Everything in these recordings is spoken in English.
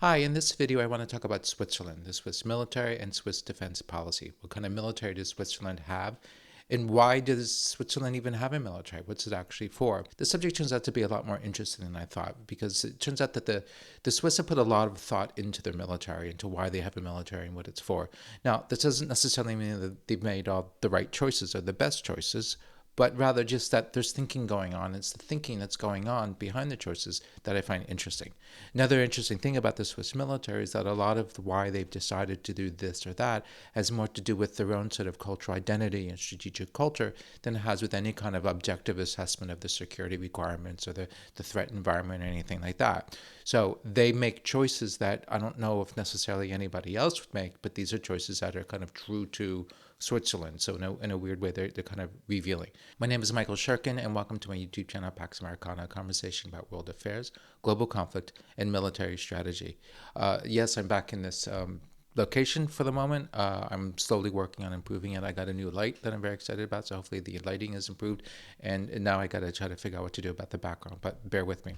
Hi, in this video I want to talk about Switzerland, the Swiss military and Swiss defense policy. What kind of military does Switzerland have? And why does Switzerland even have a military? What's it actually for? The subject turns out to be a lot more interesting than I thought, because it turns out that the Swiss have put a lot of thought into their military, into why they have a military and what it's for. Now, this doesn't necessarily mean that they've made all the right choices or the best choices, but rather just that there's thinking going on. It's the thinking that's going on behind the choices that I find interesting. Another interesting thing about the Swiss military is that a lot of why they've decided to do this or that has more to do with their own sort of cultural identity and strategic culture than it has with any kind of objective assessment of the security requirements or the threat environment or anything like that. So they make choices that I don't know if necessarily anybody else would make, but these are choices that are kind of true to Switzerland. So in a weird way, they're kind of revealing. My name is Michael Shurkin, and welcome to my YouTube channel, Pax Americana, a conversation about world affairs, global conflict, and military strategy. Yes, I'm back in this location for the moment. I'm slowly working on improving it. I got a new light that I'm very excited about, so hopefully the lighting is improved. And now I got to try to figure out what to do about the background, but bear with me.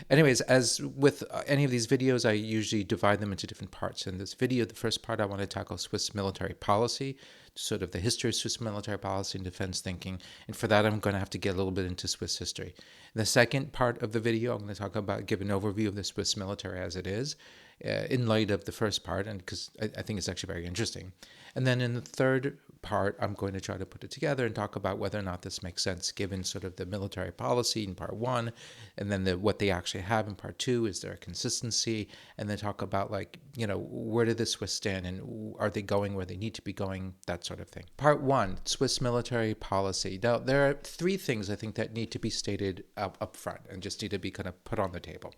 Anyways, as with any of these videos, I usually divide them into different parts. In this video, the first part, I want to tackle Swiss military policy, sort of the history of Swiss military policy and defense thinking. And for that, I'm going to have to get a little bit into Swiss history. In the second part of the video, I'm going to talk about, give an overview of the Swiss military as it is, in light of the first part, and because I think it's actually very interesting. And then in the third part, I'm going to try to put it together and talk about whether or not this makes sense given sort of the military policy in part one, and then what they actually have in part two. Is there a consistency? And then talk about, like, where do the Swiss stand, and are they going where they need to be going, that sort of thing. Part one, Swiss military policy. Now, there are three things I think that need to be stated up front and just need to be kind of put on the table.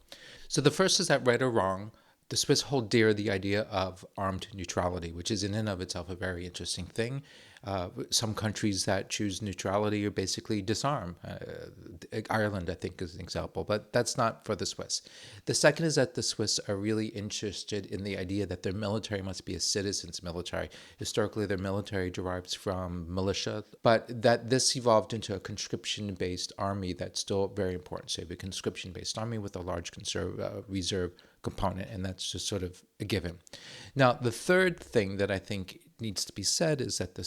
So the first is that, right or wrong, the Swiss hold dear the idea of armed neutrality, which is in and of itself a very interesting thing. Some countries that choose neutrality are basically disarm. Ireland, I think, is an example, but that's not for the Swiss. The second is that the Swiss are really interested in the idea that their military must be a citizen's military. Historically, their military derives from militia, but that this evolved into a conscription-based army that's still very important. So you have a conscription-based army with a large reserve component, and that's just sort of a given. Now, the third thing that I think needs to be said is that the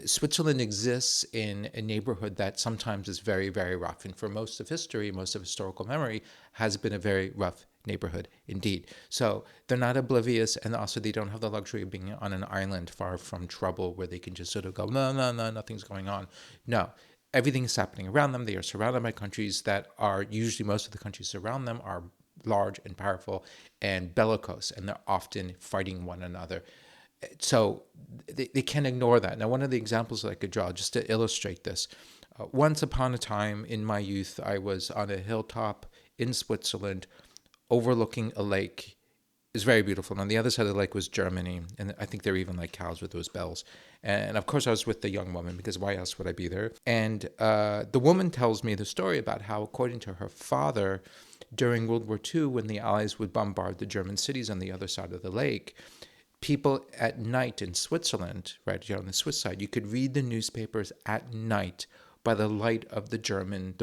Switzerland exists in a neighborhood that sometimes is very, very rough. And for most of history, most of historical memory, has been a very rough neighborhood indeed. So they're not oblivious, and also they don't have the luxury of being on an island far from trouble where they can just sort of go, no, nothing's going on. No. Everything is happening around them. They are surrounded by countries that are, usually most of the countries around them are large and powerful and bellicose, and they're often fighting one another. So they can't ignore that. Now, one of the examples that I could draw just to illustrate this, once upon a time in my youth, I was on a hilltop in Switzerland overlooking a lake. It's very beautiful. And on the other side of the lake was Germany. And I think there were even like cows with those bells. And of course, I was with the young woman, because why else would I be there? And the woman tells me the story about how, according to her father, during World War II, when the Allies would bombard the German cities on the other side of the lake, people at night in Switzerland, right here on the Swiss side, you could read the newspapers at night by the light of the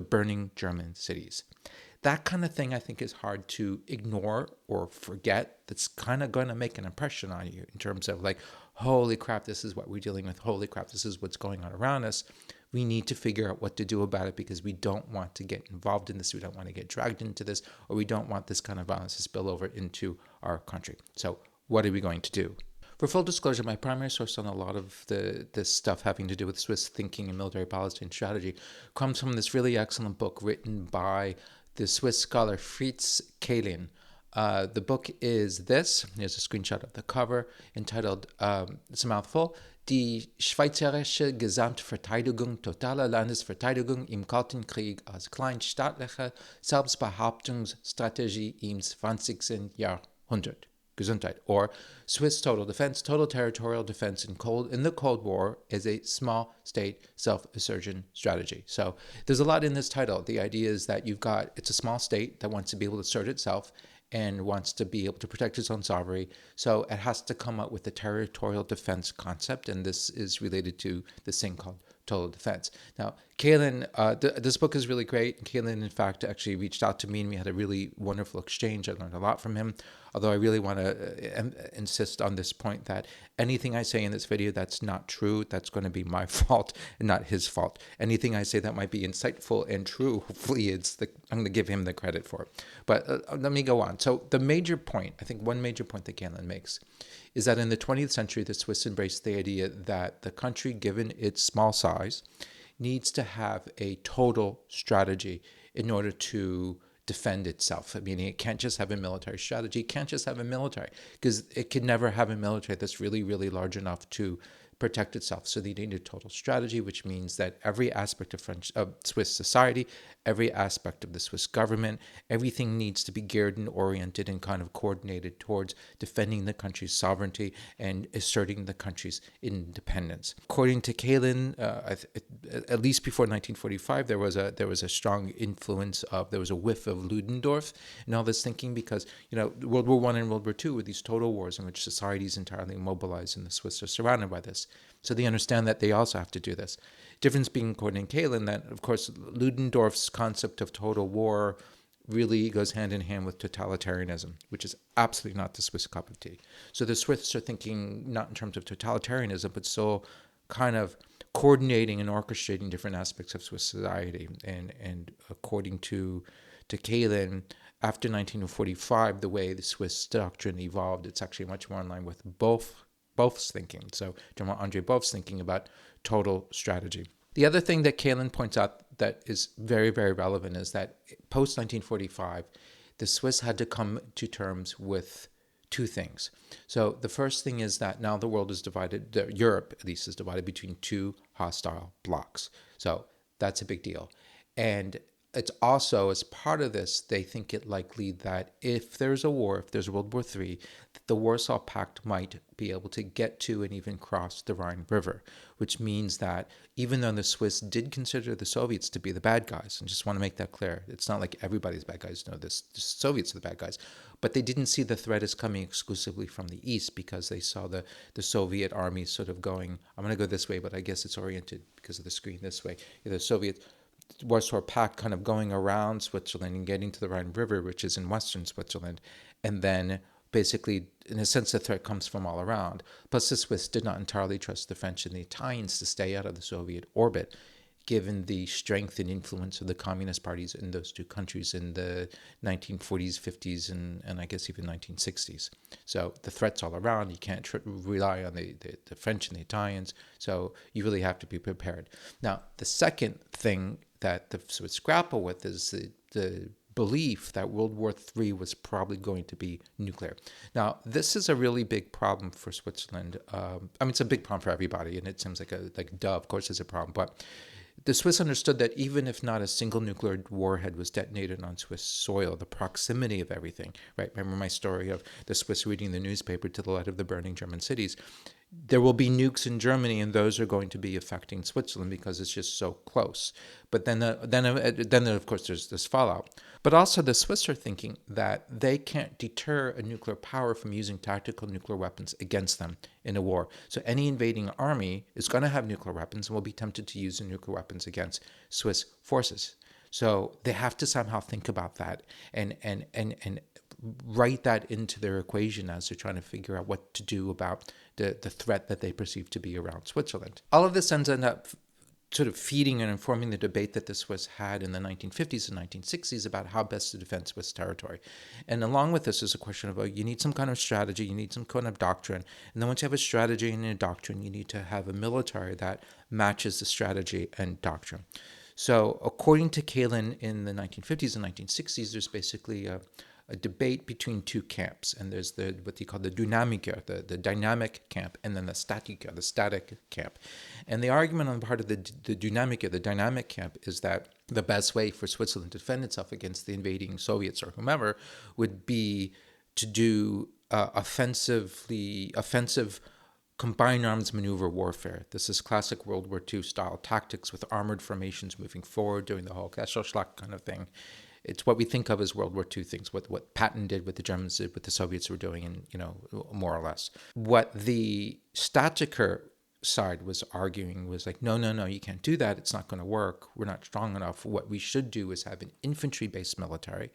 burning German cities. That kind of thing, I think, is hard to ignore or forget. That's kind of going to make an impression on you in terms of, like, holy crap, this is what we're dealing with. Holy crap, this is what's going on around us. We need to figure out what to do about it, because we don't want to get involved in this. We don't want to get dragged into this, or we don't want this kind of violence to spill over into our country. So what are we going to do? For full disclosure, my primary source on a lot of this stuff having to do with Swiss thinking and military policy and strategy comes from this really excellent book written by the Swiss scholar Fritz Kehlin. The book is this. Here's a screenshot of the cover, entitled, it's a mouthful, Die Schweizerische Gesamtverteidigung, totale Landesverteidigung im Kalten Krieg als kleinstaatliche Selbstbehauptungsstrategie im 20. Jahrhundert. Gesundheit, or Swiss total defense, total territorial defense in the Cold War is a small state self-assertion strategy. So there's a lot in this title. The idea is that it's a small state that wants to be able to assert itself and wants to be able to protect its own sovereignty. So it has to come up with the territorial defense concept, and this is related to this thing called total defense. Now, Kaylin, this book is really great. Kaylin, in fact, actually reached out to me and we had a really wonderful exchange. I learned a lot from him. Although I really want to insist on this point that anything I say in this video that's not true, that's going to be my fault and not his fault. Anything I say that might be insightful and true, hopefully I'm going to give him the credit for it. But let me go on. So the major point, I think one major point that Kaylin makes is that in the 20th century, the Swiss embraced the idea that the country, given its small size, needs to have a total strategy in order to defend itself. Meaning it can't just have a military strategy. It can't just have a military because it can never have a military that's really, really large enough to protect itself. So they need a total strategy, which means that every aspect of Swiss society, every aspect of the Swiss government, everything needs to be geared and oriented and kind of coordinated towards defending the country's sovereignty and asserting the country's independence. According to Kaylin, at least before 1945, there was a strong influence there was a whiff of Ludendorff and all this thinking because, World War I and World War II were these total wars in which society is entirely mobilized and the Swiss are surrounded by this. So they understand that they also have to do this. Difference being, according to Kaylin, that, of course, Ludendorff's concept of total war really goes hand in hand with totalitarianism, which is absolutely not the Swiss cup of tea. So the Swiss are thinking not in terms of totalitarianism, but still kind of coordinating and orchestrating different aspects of Swiss society. And according to Kaylin, after 1945, the way the Swiss doctrine evolved, it's actually much more in line with Bof's thinking. So General Andre Bof's thinking about total strategy. The other thing that Kaylin points out that is very, very relevant is that post-1945, the Swiss had to come to terms with two things. So the first thing is that now the world is divided, Europe at least is divided between two hostile blocs. So that's a big deal. And it's also, as part of this, they think it likely that if there's a war, if there's World War III, that the Warsaw Pact might be able to get to and even cross the Rhine River, which means that even though the Swiss did consider the Soviets to be the bad guys, and just want to make that clear, it's not like everybody's bad guys, no, the Soviets are the bad guys, but they didn't see the threat as coming exclusively from the east because they saw the Soviet army sort of going, I'm going to go this way, but I guess it's oriented because of the screen this way. The Soviet Warsaw Pact kind of going around Switzerland and getting to the Rhine River, which is in western Switzerland, and then basically, in a sense, the threat comes from all around. Plus, the Swiss did not entirely trust the French and the Italians to stay out of the Soviet orbit, given the strength and influence of the communist parties in those two countries in the 1940s, 50s, and I guess even 1960s. So the threat's all around. You can't rely on the French and the Italians, so you really have to be prepared. Now, the second thing that the Swiss grapple with is the belief that World War III was probably going to be nuclear. Now, this is a really big problem for Switzerland. It's a big problem for everybody, and it seems like of course, it's a problem. But the Swiss understood that even if not a single nuclear warhead was detonated on Swiss soil, the proximity of everything, right? Remember my story of the Swiss reading the newspaper to the light of the burning German cities. There will be nukes in Germany, and those are going to be affecting Switzerland because it's just so close. But then of course, there's this fallout. But also, the Swiss are thinking that they can't deter a nuclear power from using tactical nuclear weapons against them in a war. So any invading army is going to have nuclear weapons and will be tempted to use the nuclear weapons against Swiss forces. So they have to somehow think about that and write that into their equation as they're trying to figure out what to do about the threat that they perceive to be around Switzerland. All of this ends up sort of feeding and informing the debate that the Swiss had in the 1950s and 1960s about how best to defend Swiss territory. And along with this is a question of, you need some kind of strategy, you need some kind of doctrine. And then once you have a strategy and a doctrine, you need to have a military that matches the strategy and doctrine. So according to Kaylin, in the 1950s and 1960s, there's basically a debate between two camps, and there's what they call the Dynamiker, the dynamic camp, and then the Statiker, the static camp. And the argument on the part of the Dynamiker, the dynamic camp, is that the best way for Switzerland to defend itself against the invading Soviets or whomever would be to do offensive combined arms maneuver warfare. This is classic World War II style tactics with armored formations moving forward, doing the whole Kesselschlacht kind of thing. It's what we think of as World War II things, what Patton did, what the Germans did, what the Soviets were doing, and more or less. What the Statiker side was arguing was like, no, no, no, you can't do that. It's not going to work. We're not strong enough. What we should do is have an infantry-based military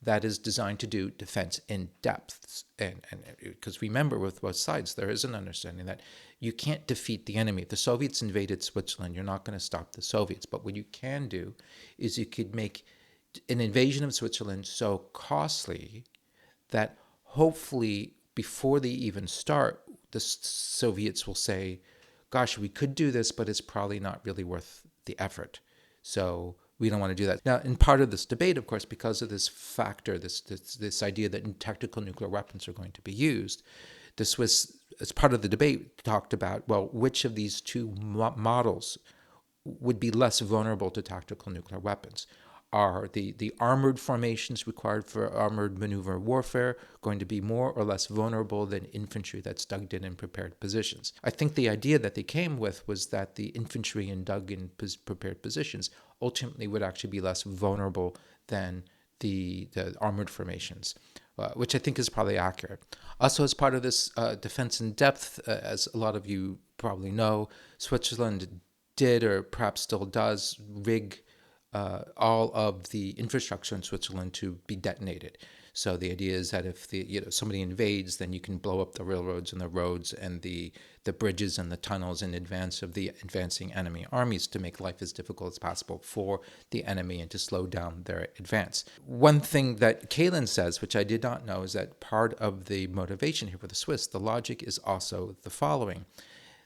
that is designed to do defense in depth. And because remember, with both sides, there is an understanding that you can't defeat the enemy. If the Soviets invaded Switzerland, you're not going to stop the Soviets. But what you can do is you could make an invasion of Switzerland so costly that hopefully before they even start, the Soviets will say, gosh, we could do this, but it's probably not really worth the effort. So we don't want to do that. Now, in part of this debate, of course, because of this factor, this idea that tactical nuclear weapons are going to be used, the Swiss, as part of the debate, talked about, well, which of these two models would be less vulnerable to tactical nuclear weapons? Are the armored formations required for armored maneuver warfare going to be more or less vulnerable than infantry that's dug in prepared positions? I think the idea that they came with was that the infantry in dug in prepared positions ultimately would actually be less vulnerable than the armored formations, which I think is probably accurate. Also, as part of this defense in depth, as a lot of you probably know, Switzerland did, or perhaps still does, rig all of the infrastructure in Switzerland to be detonated. So the idea is that if somebody invades, then you can blow up the railroads and the roads and the bridges and the tunnels in advance of the advancing enemy armies to make life as difficult as possible for the enemy and to slow down their advance. One thing that Kalin says, which I did not know, is that part of the motivation here for the Swiss, the logic is also the following.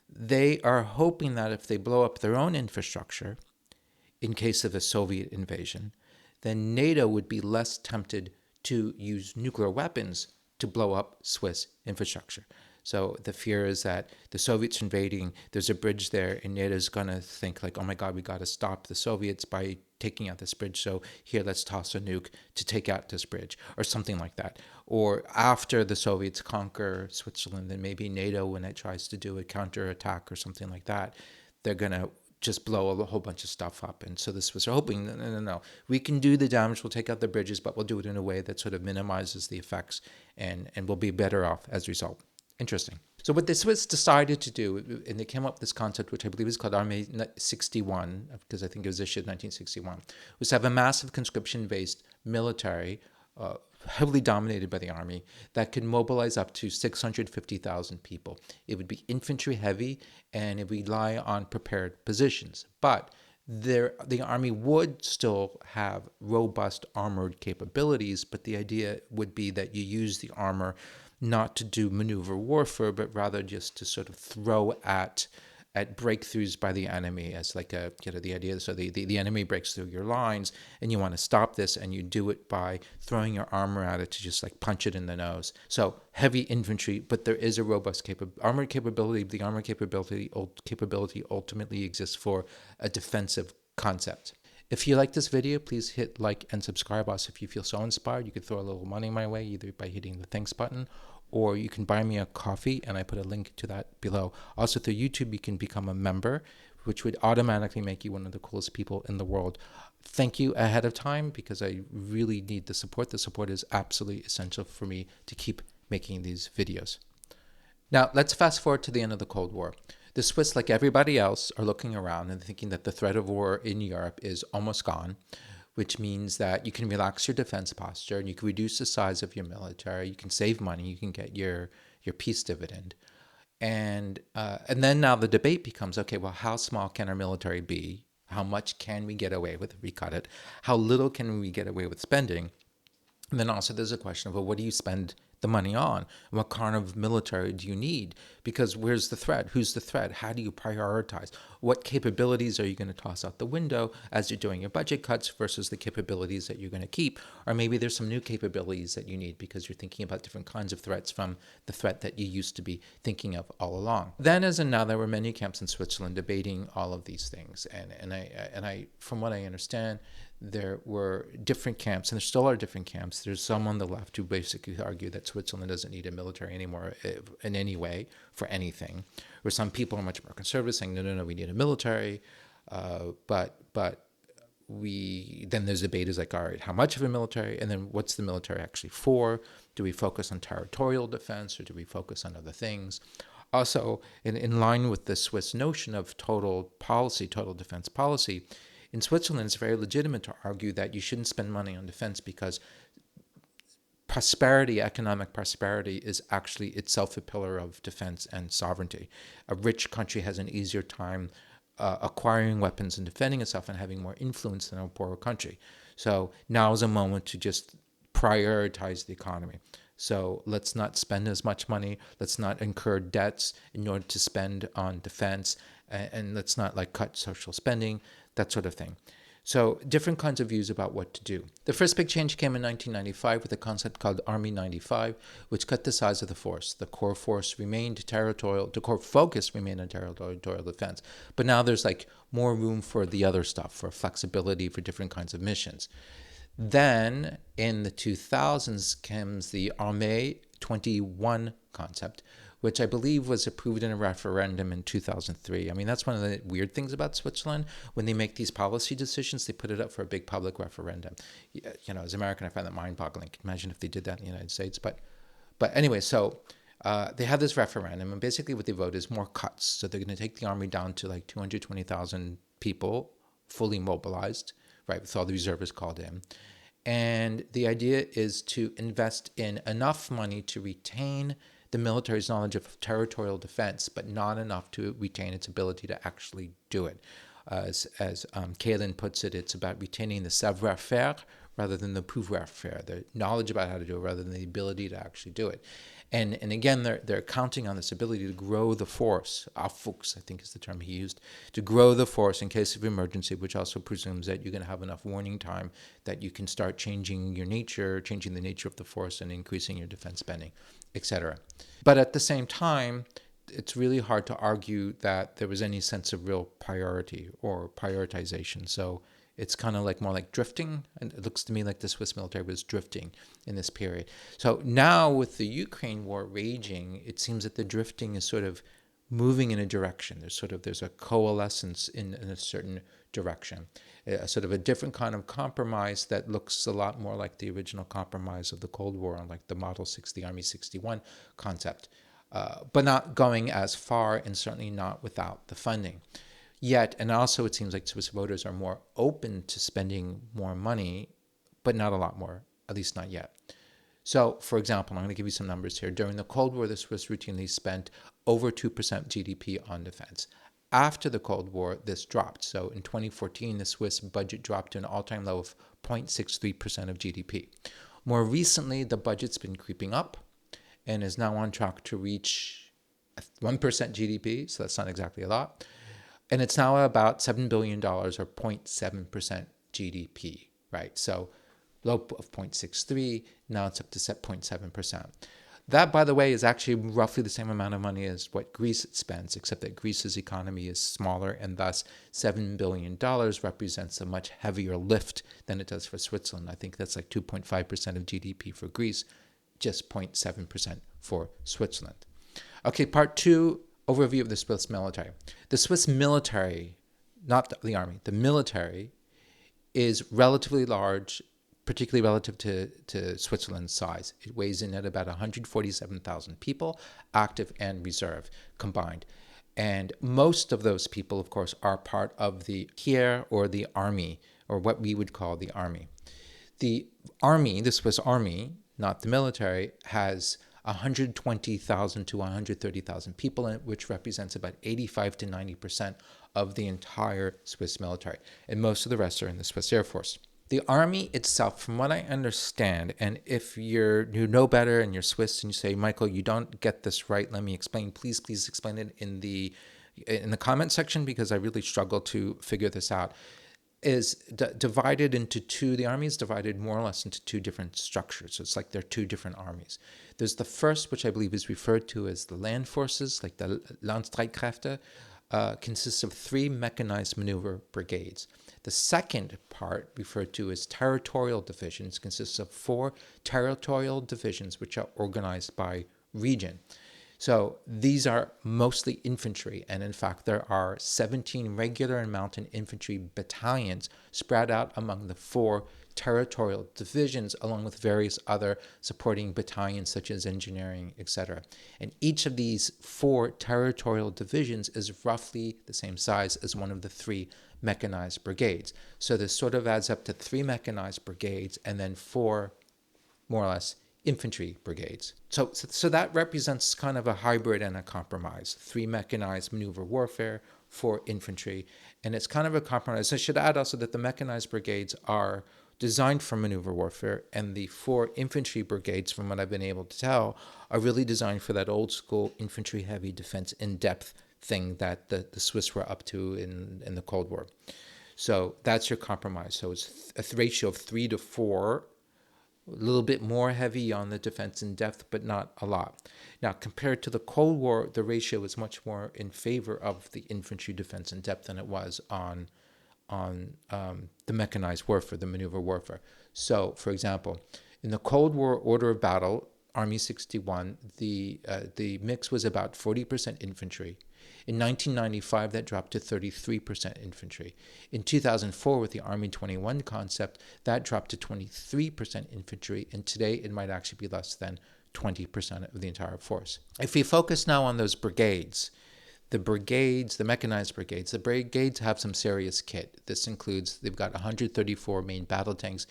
They are hoping that if they blow up their own infrastructure, in case of a Soviet invasion, then NATO would be less tempted to use nuclear weapons to blow up Swiss infrastructure. So the fear is that the Soviets invading, there's a bridge there, and NATO's going to think like, oh my God, we got to stop the Soviets by taking out this bridge. So here, let's toss a nuke to take out this bridge, or something like that. Or after the Soviets conquer Switzerland, then maybe NATO, when it tries to do a counterattack or something like that, they're going to just blow a whole bunch of stuff up. And so this was hoping, no, we can do the damage, we'll take out the bridges, but we'll do it in a way that sort of minimizes the effects, and we'll be better off as a result. Interesting. So what the Swiss decided to do, and they came up with this concept, which I believe is called Armee XXI, because I think it was issued in 1961, was to have a massive conscription-based military, heavily dominated by the army, that could mobilize up to 650,000 people. It would be infantry heavy, and it would rely on prepared positions. But the army would still have robust armored capabilities, but the idea would be that you use the armor not to do maneuver warfare, but rather just to sort of throw at breakthroughs by the enemy, as like the idea. So the enemy breaks through your lines, and you want to stop this, and you do it by throwing your armor at it to just like punch it in the nose. So heavy infantry, but there is a robust armored capability. The armored capability ultimately exists for a defensive concept. If you like this video, please hit like and subscribe. Also, if you feel so inspired, you could throw a little money my way, either by hitting the thanks button, or you can buy me a coffee, and I put a link to that below. Also, through YouTube, you can become a member, which would automatically make you one of the coolest people in the world. Thank you ahead of time, because I really need the support. The support is absolutely essential for me to keep making these videos. Now, let's fast forward to the end of the Cold War. The Swiss, like everybody else, are looking around and thinking that the threat of war in Europe is almost gone, which means that you can relax your defense posture, and you can reduce the size of your military, you can save money, you can get your peace dividend. And then now the debate becomes, okay, well, how small can our military be? How much can we get away with if we cut it? How little can we get away with spending? And then also there's a question of, well, what do you spend the money on? What kind of military do you need? Because where's the threat? Who's the threat? How do you prioritize? What capabilities are you going to toss out the window as you're doing your budget cuts versus the capabilities that you're going to keep? Or maybe there's some new capabilities that you need because you're thinking about different kinds of threats from the threat that you used to be thinking of all along. Then as and now, there were many camps in Switzerland debating all of these things. And I from what I understand, there were different camps, and there still are different camps. There's some on the left who basically argue that Switzerland doesn't need a military anymore in any way for anything. Or some people are much more conservative, saying, no, we need a military. But then there's debate is like, all right, how much of a military? And then what's the military actually for? Do we focus on territorial defense, or do we focus on other things? Also, in line with the Swiss notion of total policy, total defense policy, in Switzerland, it's very legitimate to argue that you shouldn't spend money on defense because prosperity, economic prosperity, is actually itself a pillar of defense and sovereignty. A rich country has an easier time acquiring weapons and defending itself and having more influence than a poorer country. So now is a moment to just prioritize the economy. So let's not spend as much money. Let's not incur debts in order to spend on defense, and let's not like cut social spending, that sort of thing. So different kinds of views about what to do. The first big change came in 1995 with a concept called Armee 95, which cut the size of the force. The core force remained territorial, the core focus remained on territorial defense. But now there's like more room for the other stuff, for flexibility, for different kinds of missions. Then in the 2000s comes the Armee XXI concept, which I believe was approved in a referendum in 2003. I mean, that's one of the weird things about Switzerland. When they make these policy decisions, they put it up for a big public referendum. You know, as an American, I find that mind-boggling. Imagine if they did that in the United States. But anyway, so they had this referendum, and basically what they vote is more cuts. So they're going to take the army down to like 220,000 people, fully mobilized, right, with all the reservists called in. And the idea is to invest in enough money to retain the military's knowledge of territorial defense, but not enough to retain its ability to actually do it. As Kalin puts it, it's about retaining the savoir-faire rather than the pouvoir-faire, the knowledge about how to do it rather than the ability to actually do it. And again, they're counting on this ability to grow the force, Aufwuchs, I think is the term he used, to grow the force in case of emergency, which also presumes that you're going to have enough warning time that you can start changing your nature, changing the nature of the force and increasing your defense spending, etc. But at the same time, it's really hard to argue that there was any sense of real priority or prioritization. So it's kind of like more like drifting. And it looks to me like the Swiss military was drifting in this period. So now with the Ukraine war raging, it seems that the drifting is sort of moving in a direction. There's a coalescence in a certain direction, a sort of a different kind of compromise that looks a lot more like the original compromise of the Cold War on like the Model 6, the Armee 61 concept, but not going as far and certainly not without the funding. Yet, and also it seems like Swiss voters are more open to spending more money, but not a lot more, at least not yet. So, for example, I'm going to give you some numbers here. During the Cold War, the Swiss routinely spent over 2% GDP on defense. After the Cold War, this dropped. So in 2014, the Swiss budget dropped to an all-time low of 0.63% of GDP. More recently, the budget's been creeping up and is now on track to reach 1% GDP, so that's not exactly a lot. And it's now about $7 billion or 0.7% GDP, right? So low of 0.63, now it's up to 0.7%. That, by the way, is actually roughly the same amount of money as what Greece spends, except that Greece's economy is smaller, and thus $7 billion represents a much heavier lift than it does for Switzerland. I think that's like 2.5% of GDP for Greece, just 0.7% for Switzerland. Okay, part two, overview of the Swiss military. The Swiss military, not the army, the military is relatively large, particularly relative to Switzerland's size. It weighs in at about 147,000 people, active and reserve combined. And most of those people, of course, are part of the Heer or the army, or what we would call the army. The army, the Swiss army, not the military, has 120,000 to 130,000 people in it, which represents about 85 to 90% of the entire Swiss military. And most of the rest are in the Swiss Air Force. The army itself, from what I understand, and if you know better and you're Swiss and you say, Michael, you don't get this right, let me explain. Please explain it in the comment section, because I really struggle to figure this out. Is divided into two. The army is divided more or less into two different structures. So it's like there are two different armies. There's the first, which I believe is referred to as the land forces, like the Landstreitkräfte, consists of 3 mechanized maneuver brigades. The second part, referred to as territorial divisions, consists of 4 territorial divisions which are organized by region. So these are mostly infantry, and in fact there are 17 regular and mountain infantry battalions spread out among the 4 territorial divisions along with various other supporting battalions such as engineering, etc. And each of these 4 territorial divisions is roughly the same size as one of the 3 mechanized brigades. So this sort of adds up to 3 mechanized brigades and then 4, more or less, infantry brigades. So that represents kind of a hybrid and a compromise. 3 mechanized maneuver warfare, 4 infantry, and it's kind of a compromise. I should add also that the mechanized brigades are designed for maneuver warfare, and the 4 infantry brigades, from what I've been able to tell, are really designed for that old school infantry heavy defense in-depth thing that the Swiss were up to in the Cold War. So that's your compromise. So it's a ratio of 3 to 4, a little bit more heavy on the defense in depth, but not a lot. Now, compared to the Cold War, the ratio is much more in favor of the infantry defense in depth than it was on the mechanized warfare, the maneuver warfare. So, for example, in the Cold War order of battle, Armee XXI, the mix was about 40% infantry. In 1995, that dropped to 33% infantry. In 2004, with the Armee 21 concept, that dropped to 23% infantry, and today it might actually be less than 20% of the entire force. If we focus now on those brigades, the mechanized brigades, the brigades have some serious kit. This includes, they've got 134 main battle tanks,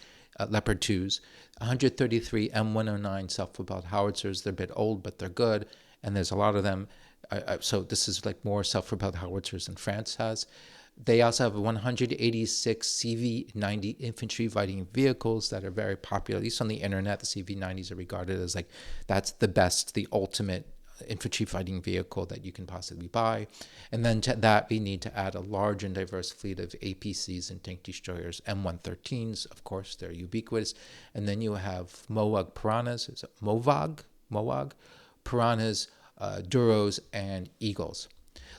Leopard 2s, 133 M109 self-propelled howitzers. They're a bit old, but they're good, and there's a lot of them. So this is like more self-propelled howitzers than France has. They also have 186 CV-90 infantry fighting vehicles that are very popular. At least on the internet, the CV-90s are regarded as like, that's the best, the ultimate infantry fighting vehicle that you can possibly buy. And then to that, we need to add a large and diverse fleet of APCs and tank destroyers, M113s, of course, they're ubiquitous. And then you have MOWAG Piranhas, MOWAG Piranhas, Duros, and Eagles.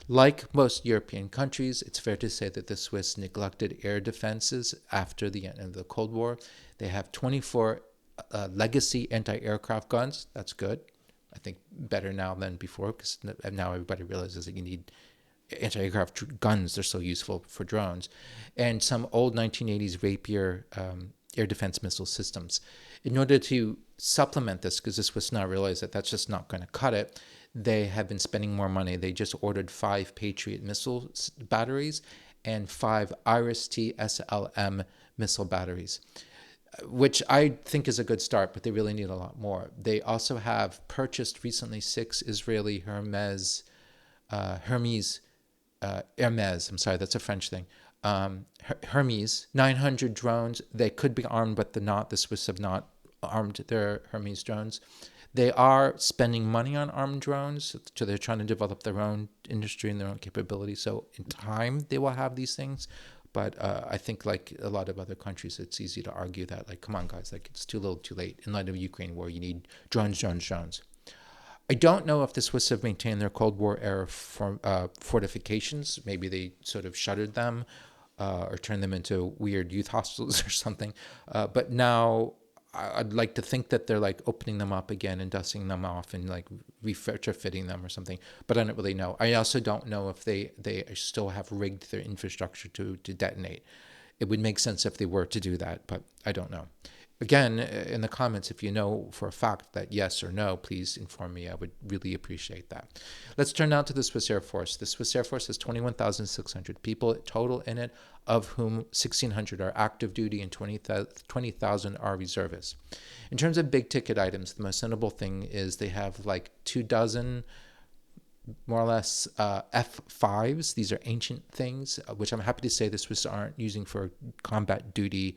Like most European countries, it's fair to say that the Swiss neglected air defenses after the end of the Cold War. They have 24 legacy anti-aircraft guns. That's good. I think better now than before, because now everybody realizes that you need anti-aircraft guns. They're so useful for drones. And some old 1980s Rapier air defense missile systems. In order to supplement this, because the Swiss now realize that that's just not going to cut it, they have been spending more money. They just ordered 5 Patriot missile batteries and 5 IRIS-T SLM missile batteries, which I think is a good start, but they really need a lot more. They also have purchased recently 6 Israeli Hermes, I'm sorry, that's a French thing. Hermes, 900 drones. They could be armed, but they're not. The Swiss have not armed their Hermes drones. They are spending money on armed drones, so they're trying to develop their own industry and their own capability. So in time, they will have these things. But I think, like a lot of other countries, it's easy to argue that, like, come on, guys, like, it's too little, too late. In light of Ukraine war, you need drones. I don't know if the Swiss have maintained their Cold War era fortifications. Maybe they sort of shuttered them or turned them into weird youth hostels or something. But now I'd like to think that they're like opening them up again and dusting them off and like retrofitting them or something. But I don't really know. I also don't know if they still have rigged their infrastructure to detonate. It would make sense if they were to do that, but I don't know. Again, in the comments, if you know for a fact that yes or no, please inform me. I would really appreciate that. Let's turn now to the Swiss Air Force. The Swiss Air Force has 21,600 people total in it, of whom 1,600 are active duty and 20,000 are reservists. In terms of big ticket items, the most notable thing is they have like 24, more or less, F5s. These are ancient things, which I'm happy to say the Swiss aren't using for combat duty.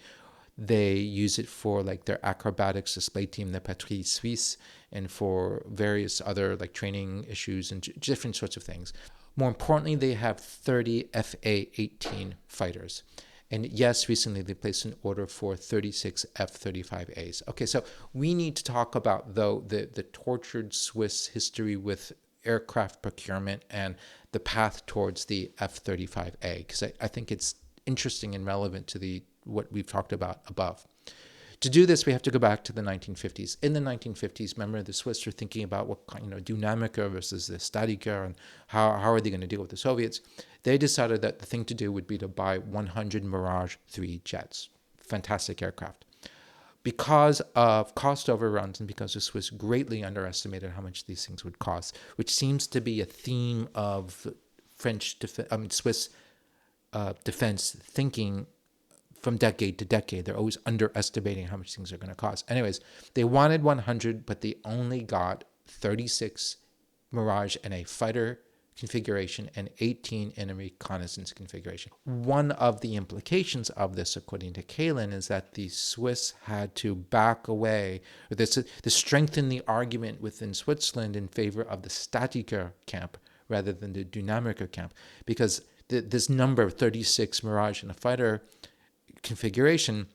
They use it for like their acrobatics display team, the Patrouille Suisse, and for various other like training issues and different sorts of things. More importantly, they have 30 FA-18 fighters. And yes, recently they placed an order for 36 F-35As. Okay, so we need to talk about, though, the tortured Swiss history with aircraft procurement and the path towards the F-35A, because I think it's interesting and relevant to what we've talked about above. To do this, we have to go back to the 1950s. In the 1950s, remember, the Swiss were thinking about what kind, Dynamiker versus the Statiker, and how are they going to deal with the Soviets. They decided that the thing to do would be to buy 100 Mirage III jets. fantastic aircraft. Because of cost overruns and because the Swiss greatly underestimated how much these things would cost, which seems to be a theme of Swiss defense thinking from decade to decade. They're always underestimating how much things are going to cost. Anyways, they wanted 100, but they only got 36 Mirage in a fighter configuration and 18 in a reconnaissance configuration. One of the implications of this, according to Kalin, is that the Swiss had to back away, or to strengthen the argument within Switzerland in favor of the Statiker camp rather than the Dynamiker camp, because this number of 36 Mirage in a fighter configuration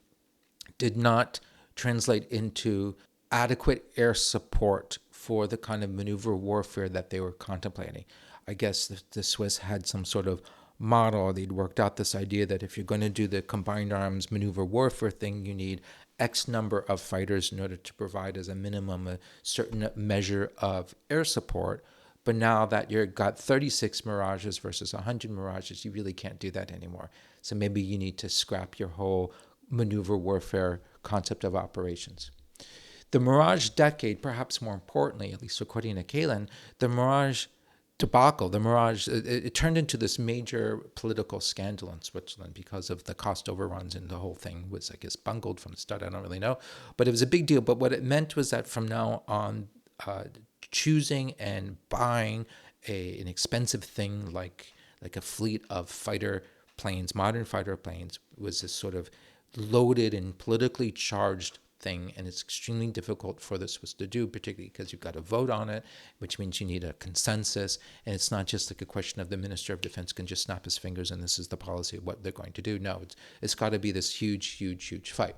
did not translate into adequate air support for the kind of maneuver warfare that they were contemplating. I guess the Swiss had some sort of model. They'd worked out this idea that if you're going to do the combined arms maneuver warfare thing, you need X number of fighters in order to provide as a minimum a certain measure of air support. But now that you've got 36 Mirages versus 100 Mirages, you really can't do that anymore. So maybe you need to scrap your whole maneuver warfare concept of operations. The Mirage decade, perhaps more importantly, at least according to Kalin, the Mirage debacle, the Mirage, it turned into this major political scandal in Switzerland because of the cost overruns, and the whole thing was, I guess, bungled from the start. I don't really know. But it was a big deal. But what it meant was that from now on, choosing and buying an expensive thing like a fleet of fighter planes, modern fighter planes, was this sort of loaded and politically charged thing, and it's extremely difficult for the Swiss to do, particularly because you've got to vote on it, which means you need a consensus, and it's not just like a question of the Minister of Defense can just snap his fingers and this is the policy of what they're going to do. No, it's got to be this huge fight.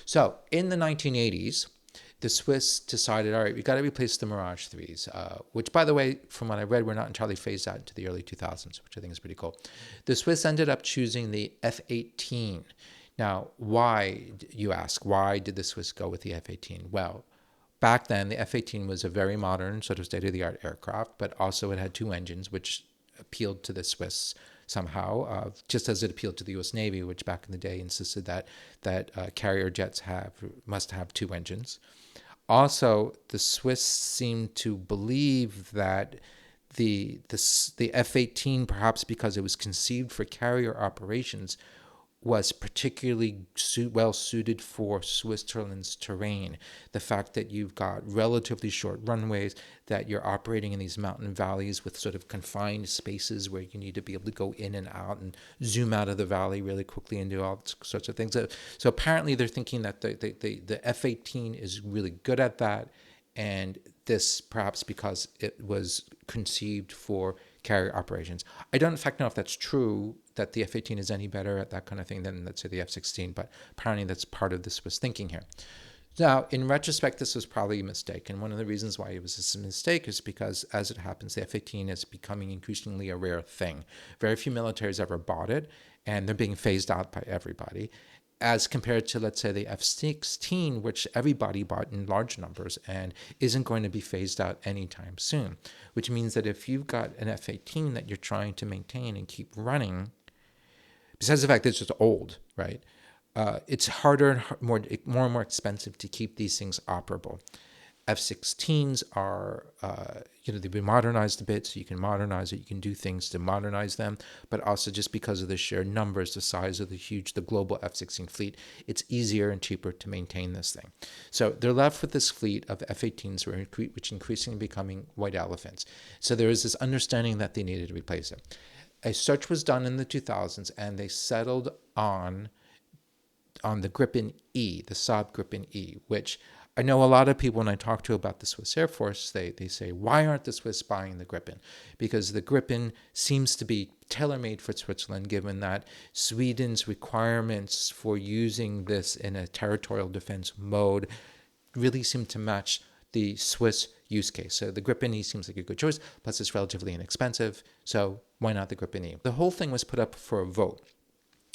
So in the 1980s, the Swiss decided, all right, we got to replace the Mirage 3s, which, by the way, from what I read, were not entirely phased out into the early 2000s, which I think is pretty cool. The Swiss ended up choosing the F-18. Now, why, you ask, why did the Swiss go with the F-18? Well, back then, the F-18 was a very modern, sort of state-of-the-art aircraft, but also it had two engines, which appealed to the Swiss somehow, just as it appealed to the U.S. Navy, which back in the day insisted that carrier jets must have two engines. Also, the Swiss seemed to believe that the F-18, perhaps because it was conceived for carrier operations, was particularly well suited for Switzerland's terrain. The fact that you've got relatively short runways, that you're operating in these mountain valleys with sort of confined spaces where you need to be able to go in and out and zoom out of the valley really quickly and do all sorts of things. So apparently they're thinking that the F-18 is really good at that, and this perhaps because it was conceived for carrier operations. I don't in fact know if that's true, that the F-18 is any better at that kind of thing than, let's say, the F-16, but apparently that's part of the Swiss thinking here. Now, in retrospect, this was probably a mistake, and one of the reasons why it was a mistake is because, as it happens, the F-18 is becoming increasingly a rare thing. Very few militaries ever bought it, and they're being phased out by everybody, as compared to, let's say, the F-16, which everybody bought in large numbers and isn't going to be phased out anytime soon, which means that if you've got an F-18 that you're trying to maintain and keep running, besides the fact that it's just old, right, it's harder and more and more expensive to keep these things operable. F-16s are, they've been modernized a bit, so you can modernize it. You can do things to modernize them, but also just because of the sheer numbers, the size of the global F-16 fleet, it's easier and cheaper to maintain this thing. So they're left with this fleet of F-18s, which increasingly becoming white elephants. So there is this understanding that they needed to replace it. A search was done in the 2000s, and they settled on the Gripen E, the Saab Gripen E, which I know a lot of people, when I talk to about the Swiss Air Force, they say, why aren't the Swiss buying the Gripen? Because the Gripen seems to be tailor-made for Switzerland, given that Sweden's requirements for using this in a territorial defense mode really seem to match the Swiss use case. So the Gripen E seems like a good choice, plus it's relatively inexpensive, so why not the Gripen E? The whole thing was put up for a vote.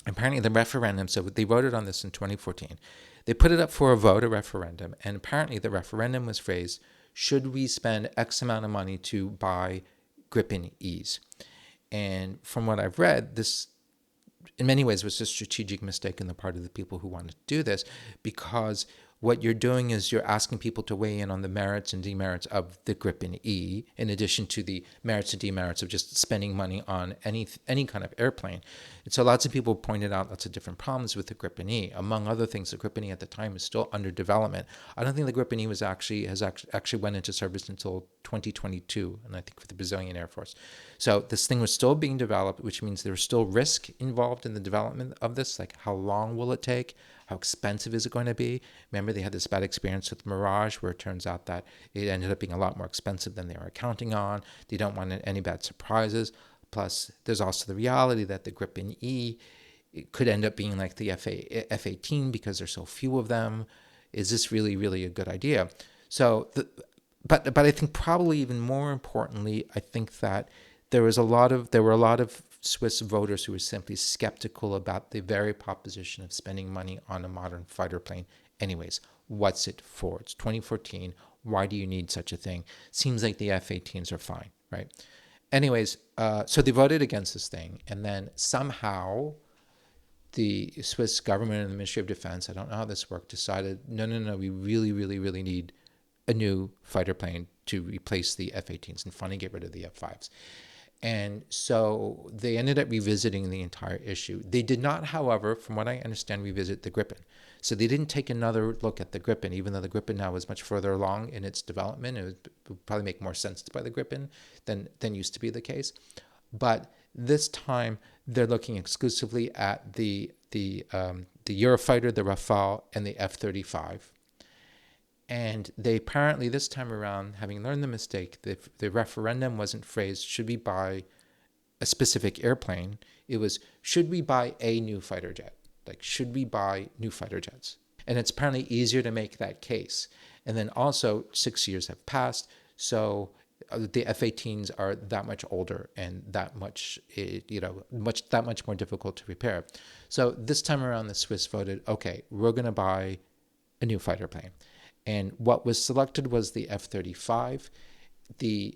Apparently the referendum, so they voted on this in 2014. They put it up for a vote, a referendum, and apparently the referendum was phrased, should we spend X amount of money to buy Gripen E's? And from what I've read, this in many ways was a strategic mistake on the part of the people who wanted to do this, because what you're doing is you're asking people to weigh in on the merits and demerits of the Gripen E, in addition to the merits and demerits of just spending money on any kind of airplane. And so lots of people pointed out lots of different problems with the Gripen E. Among other things, the Gripen E at the time is still under development. I don't think the Gripen E has actually went into service until 2022, and I think for the Brazilian Air Force. So this thing was still being developed, which means there's still risk involved in the development of this. Like, how long will it take? How expensive is it going to be? Remember, they had this bad experience with Mirage, where it turns out that it ended up being a lot more expensive than they were counting on. They don't want any bad surprises. Plus, there's also the reality that the Gripen E, it could end up being like the F-18 because there's so few of them. Is this really, really a good idea? So, but I think probably even more importantly, I think that there were a lot of Swiss voters who were simply skeptical about the very proposition of spending money on a modern fighter plane. Anyways, what's it for? It's 2014. Why do you need such a thing? Seems like the F-18s are fine, right? Anyways, so they voted against this thing, and then somehow the Swiss government and the Ministry of Defense, I don't know how this worked, decided, no, we really, really, really need a new fighter plane to replace the F-18s and finally get rid of the F-5s. And so they ended up revisiting the entire issue. They did not, however, from what I understand, revisit the Gripen. So they didn't take another look at the Gripen, even though the Gripen now is much further along in its development. It would probably make more sense to buy the Gripen than used to be the case. But this time, they're looking exclusively at the Eurofighter, the Rafale, and the F-35. And they apparently, this time around, having learned the mistake, the referendum wasn't phrased, should we buy a specific airplane? It was, should we buy a new fighter jet? Like, should we buy new fighter jets? And it's apparently easier to make that case. And then also, 6 years have passed, so the F-18s are that much older and that much more difficult to repair. So this time around, the Swiss voted, okay, we're going to buy a new fighter plane. And what was selected was the F-35.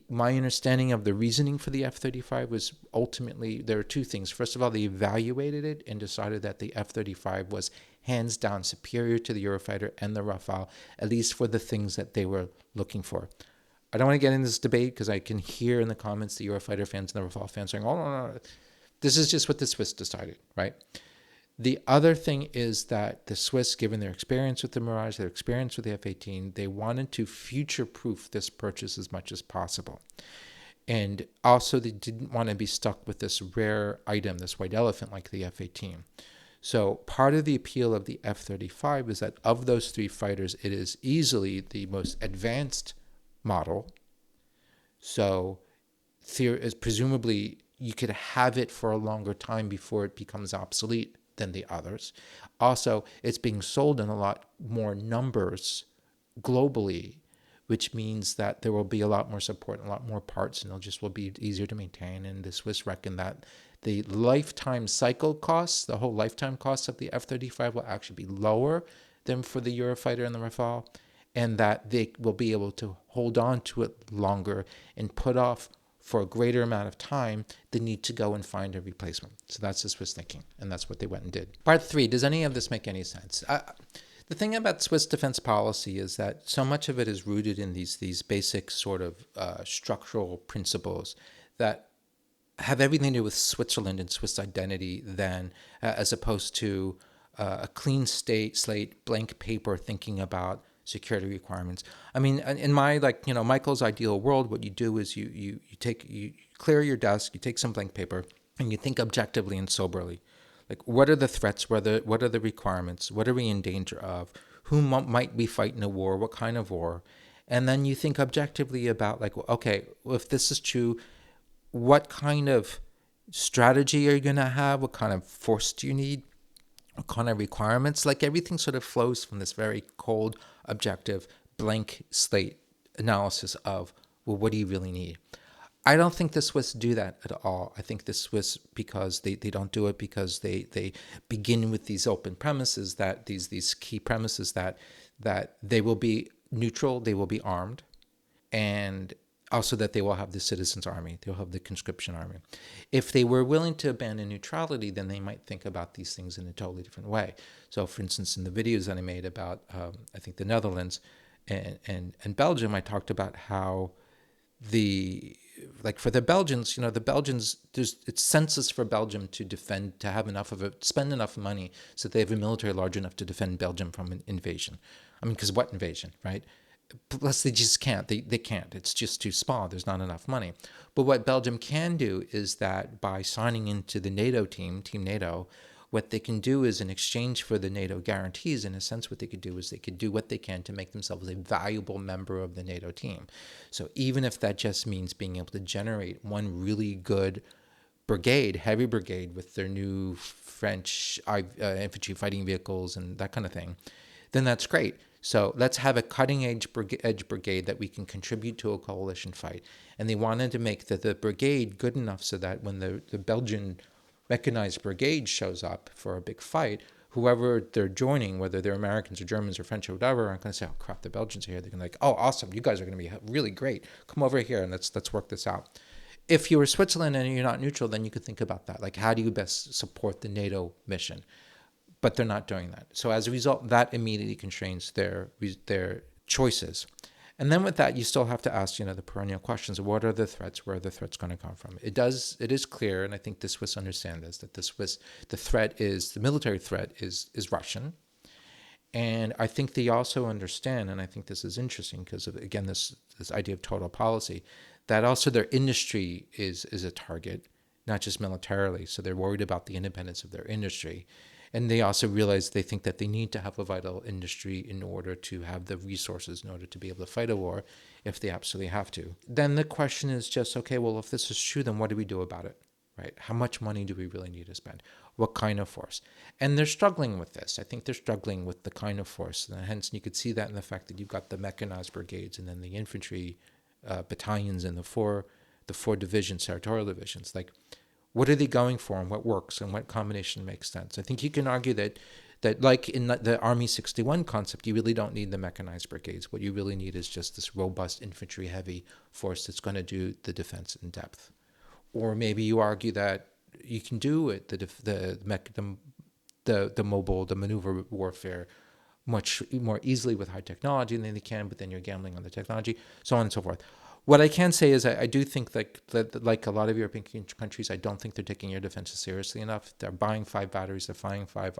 My understanding of the reasoning for the F-35 was ultimately, there are two things. First of all, they evaluated it and decided that the F-35 was hands down superior to the Eurofighter and the Rafale, at least for the things that they were looking for. I don't want to get into this debate because I can hear in the comments the Eurofighter fans and the Rafale fans saying, oh, no. This is just what the Swiss decided, right? The other thing is that the Swiss, given their experience with the Mirage, their experience with the F-18, they wanted to future-proof this purchase as much as possible. And also they didn't want to be stuck with this rare item, this white elephant like the F-18. So part of the appeal of the F-35 is that of those three fighters, it is easily the most advanced model. So presumably you could have it for a longer time before it becomes obsolete than the others. Also, it's being sold in a lot more numbers globally, which means that there will be a lot more support and a lot more parts, and will be easier to maintain. And the Swiss reckon that the lifetime cycle costs, the whole lifetime costs of the F-35 will actually be lower than for the Eurofighter and the Rafale, and that they will be able to hold on to it longer and put off for a greater amount of time the need to go and find a replacement. So that's the Swiss thinking, and that's what they went and did. Part 3, does any of this make any sense? The thing about Swiss defense policy is that so much of it is rooted in these basic sort of structural principles that have everything to do with Switzerland and Swiss identity as opposed to a clean slate, blank paper thinking about security requirements. I mean, in my, Michael's ideal world, what you do is you clear your desk, you take some blank paper, and you think objectively and soberly. Like, what are the threats? What are the requirements? What are we in danger of? Who might be fighting a war? What kind of war? And then you think objectively about, okay, well, if this is true, what kind of strategy are you going to have? What kind of force do you need? What kind of requirements? Like, everything sort of flows from this very cold, objective, blank slate analysis of, well, what do you really need? I don't think the Swiss do that at all. I think the Swiss, because they don't do it because they begin with these open premises, that these key premises that they will be neutral, they will be armed, and Also that they will have the citizens' army, they'll have the conscription army. If they were willing to abandon neutrality, then they might think about these things in a totally different way. So, for instance, in the videos that I made about, I think, the Netherlands and Belgium, I talked about how for the Belgians, the Belgians, it's census for Belgium to defend, to have enough of it, spend enough money so that they have a military large enough to defend Belgium from an invasion. I mean, because what invasion, right? Plus, they just can't. They can't. It's just too small. There's not enough money. But what Belgium can do is that by signing into the NATO team, Team NATO, what they can do is, in exchange for the NATO guarantees, in a sense, what they could do is they could do what they can to make themselves a valuable member of the NATO team. So even if that just means being able to generate one really good brigade, heavy brigade, with their new French infantry fighting vehicles and that kind of thing, then that's great. So let's have a cutting-edge brigade that we can contribute to a coalition fight. And they wanted to make the brigade good enough so that when the Belgian Mechanized Brigade shows up for a big fight, whoever they're joining, whether they're Americans or Germans or French or whatever, aren't going to say, oh, crap, the Belgians are here. They're going to be like, oh, awesome, you guys are going to be really great. Come over here and let's work this out. If you were Switzerland and you're not neutral, then you could think about that. Like, how do you best support the NATO mission? But they're not doing that. So as a result, that immediately constrains their choices. And then with that, you still have to ask, the perennial questions of what are the threats, where are the threats going to come from? It is clear, and I think the Swiss understand this, that the military threat is Russian. And I think they also understand, and I think this is interesting because of, again, this idea of total policy, that also their industry is a target, not just militarily. So they're worried about the independence of their industry. And they also realize they think that they need to have a vital industry in order to have the resources in order to be able to fight a war if they absolutely have to. Then the question is just, okay, well, if this is true, then what do we do about it, right? How much money do we really need to spend? What kind of force? And they're struggling with this. I think they're struggling with the kind of force. And hence, you could see that in the fact that you've got the mechanized brigades and then the infantry battalions and the four divisions, territorial divisions. Like, what are they going for and what works and what combination makes sense? I think you can argue that like in the Armee 61 concept, you really don't need the mechanized brigades. What you really need is just this robust infantry heavy force that's going to do the defense in depth. Or maybe you argue that you can do it, the mobile, the maneuver warfare much more easily with high technology than they can, but then you're gambling on the technology, so on and so forth. What I can say is I do think that like a lot of European countries, I don't think they're taking air defenses seriously enough. They're buying 5 batteries, they're flying 5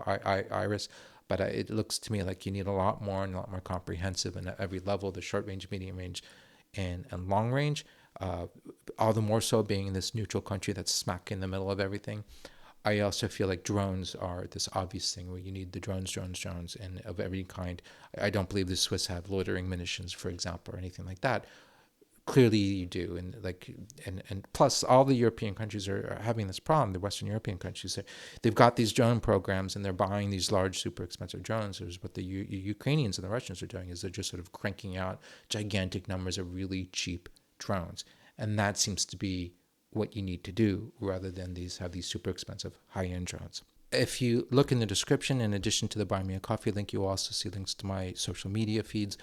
Iris, but it looks to me like you need a lot more comprehensive and at every level, the short range, medium range, and long range. All the more so being in this neutral country that's smack in the middle of everything. I also feel like drones are this obvious thing where you need the drones, and of every kind. I don't believe the Swiss have loitering munitions, for example, or anything like that. Clearly you do, and plus all the European countries are having this problem. The Western European countries, they've got these drone programs and they're buying these large, super expensive drones. There's what the Ukrainians and the Russians are doing is they're just sort of cranking out gigantic numbers of really cheap drones, and that seems to be what you need to do rather than have these super expensive high-end drones. If you look in the description, in addition to the Buy Me a Coffee link, you'll also see links to my social media feeds,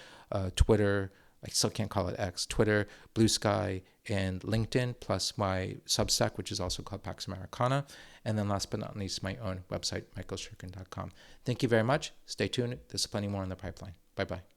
Twitter, I still can't call it X, Twitter, Blue Sky, and LinkedIn, plus my Substack, which is also called Pax Americana. And then last but not least, my own website, michaelshirkin.com. Thank you very much. Stay tuned. There's plenty more in the pipeline. Bye-bye.